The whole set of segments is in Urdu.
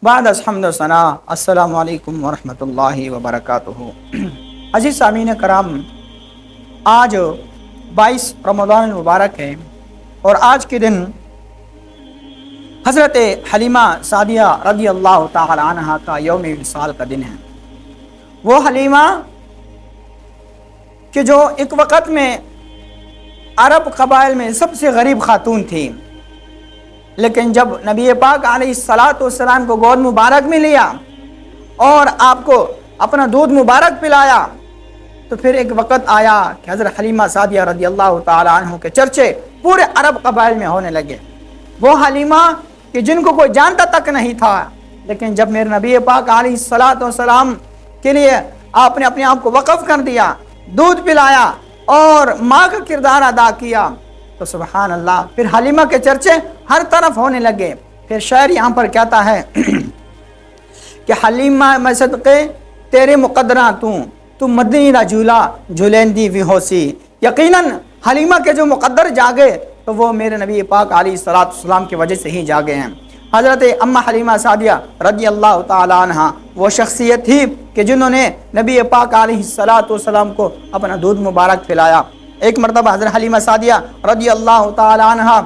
بعد از حمد و ثنا السلام علیکم ورحمۃ اللہ وبرکاتہ۔ عزیز سامعین کرام، آج 22 رمضان المبارک ہے اور آج کے دن حضرت حلیمہ سعدیہ رضی اللہ تعالی عنہا کا یوم وصال کا دن ہے۔ وہ حلیمہ کہ جو ایک وقت میں عرب قبائل میں سب سے غریب خاتون تھی، لیکن جب نبی پاک علیہ الصلاۃ والسلام کو گود مبارک میں لیا اور آپ کو اپنا دودھ مبارک پلایا تو پھر ایک وقت آیا کہ حضرت حلیمہ سعدیہ رضی اللہ تعالی عنہ کے چرچے پورے عرب قبائل میں ہونے لگے۔ وہ حلیمہ کہ جن کو کوئی جانتا تک نہیں تھا، لیکن جب میرے نبی پاک علیہ الصلاۃ والسلام کے لیے آپ نے اپنے آپ کو وقف کر دیا، دودھ پلایا اور ماں کا کردار ادا کیا تو سبحان اللہ، پھر حلیمہ کے چرچے ہر طرف ہونے لگے۔ پھر شاعر یہاں پر کہتا ہے کہ حلیمہ میں صدقے تیرے مقدرہ تو مدنی را جھولا جھولندی بھی ہوسی۔ یقیناً حلیمہ کے جو مقدر جاگے تو وہ میرے نبی پاک علیہ الصلاۃ والسلام کی وجہ سے ہی جاگے ہیں۔ حضرت اماں حلیمہ سعدیہ رضی اللہ تعالی عنہ وہ شخصیت تھی کہ جنہوں نے نبی پاک علیہ الصلاۃ والسلام کو اپنا دودھ مبارک پلایا۔ ایک مرتبہ حضرت حلیمہ سعدیہ رضی اللہ تعالی عنہ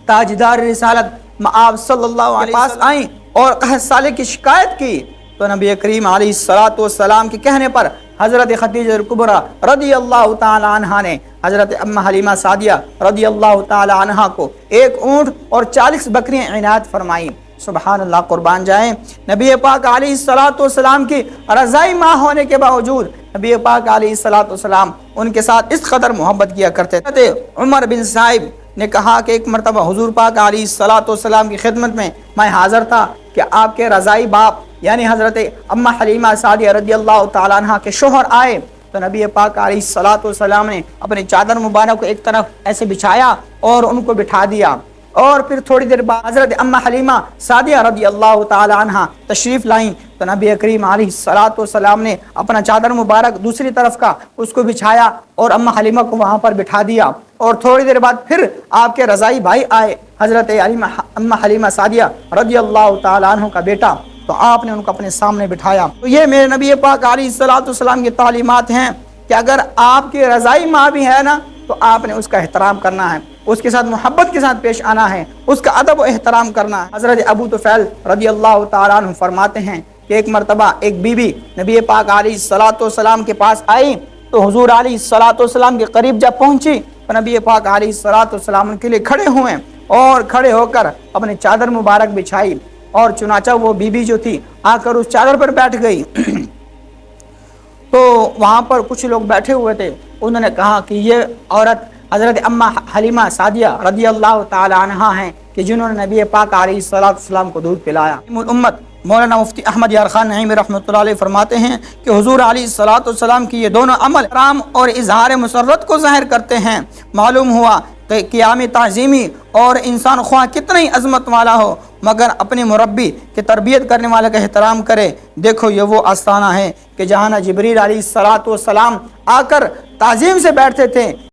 تاجدار رسالت آپ صلی اللہ علیہ وسلم کے پاس آئیں اور قحط سالے کی شکایت کی تو نبی کریم علیہ الصلاۃ والسلام کے کہنے پر حضرت خدیجہ الکبریٰ رضی اللہ تعالی عنہا نے حضرت اماں حلیمہ سعدیہ رضی اللہ تعالی عنہا کو 1 اونٹ اور 40 بکریاں عنایت فرمائیں۔ سبحان اللہ، قربان جائیں۔ نبی پاک علیہ الصلاۃ والسلام کی رضائی ماں ہونے کے باوجود نبی پاک علیہ الصلاۃ والسلام ان کے ساتھ اس قدر محبت کیا کرتے تھے۔ عمر بن صائب نے کہا کہ ایک مرتبہ حضور پاک علیہ الصلاۃ والسلام کی خدمت میں حاضر تھا کہ آپ کے رضائی باپ یعنی حضرت اماں حلیمہ سعدیہ رضی اللہ تعالیٰ عنہ کے شوہر آئے تو نبی پاک علیہ الصلاۃ والسلام نے اپنی چادر مبارک کو ایک طرف ایسے بچھایا اور ان کو بٹھا دیا، اور پھر تھوڑی دیر بعد حضرت اماں حلیمہ سعدیہ رضی اللہ تعالی عنہ تشریف لائیں تو نبی کریم علیہ الصلاۃ والسلام نے اپنا چادر مبارک دوسری طرف کا اس کو بچھایا اور اماں حلیمہ کو وہاں پر بٹھا دیا، اور تھوڑی دیر بعد پھر آپ کے رضائی بھائی آئے حضرت اماں حلیمہ سعدیہ رضی اللہ تعالی عنہ کا بیٹا، تو آپ نے ان کو اپنے سامنے بٹھایا۔ تو یہ میرے نبی پاک علیہ الصلاۃ والسلام کی تعلیمات ہیں کہ اگر آپ کی رضائی ماں بھی ہے نا تو آپ نے اس کا احترام کرنا ہے، اس کے ساتھ محبت کے ساتھ پیش آنا ہے، اس کا ادب و احترام کرنا ہے۔ حضرت ابو طفیل رضی اللہ تعالیٰ عنہ فرماتے ہیں کہ ایک مرتبہ ایک بی بی نبی پاک علیہ الصلاۃ والسلام کے پاس آئی تو حضور علیہ الصلاۃ والسلام کے قریب جب پہنچی تو نبی پاک علیہ الصلاۃ والسلام ان کے لیے کھڑے ہوئے اور کھڑے ہو کر اپنے چادر مبارک بچھائی، اور چنانچہ وہ بی بی جو تھی آ کر اس چادر پر بیٹھ گئی تو وہاں پر کچھ لوگ بیٹھے ہوئے تھے، انہوں نے کہا کہ یہ عورت حضرت اماں حلیمہ سعدیہ رضی اللہ تعالی عنہا ہیں کہ جنہوں نے نبی پاک علیہ الصلاۃ والسلام کو دودھ پلایا۔ امت مولانا مفتی احمد یار خان نعیمی رحمۃ اللہ علیہ فرماتے ہیں کہ حضور علیہ الصلاۃ والسلام کی یہ دونوں عمل احترام اور اظہار مسرت کو ظاہر کرتے ہیں۔ معلوم ہوا کہ قیام تعظیمی اور انسان خواہ کتنا ہی عظمت والا ہو مگر اپنے مربی کے تربیت کرنے والے کا احترام کرے۔ دیکھو یہ وہ آستانہ ہے کہ جہاں جبریل علیہ الصلاۃ والسلام آ کر تعظیم سے بیٹھتے تھے،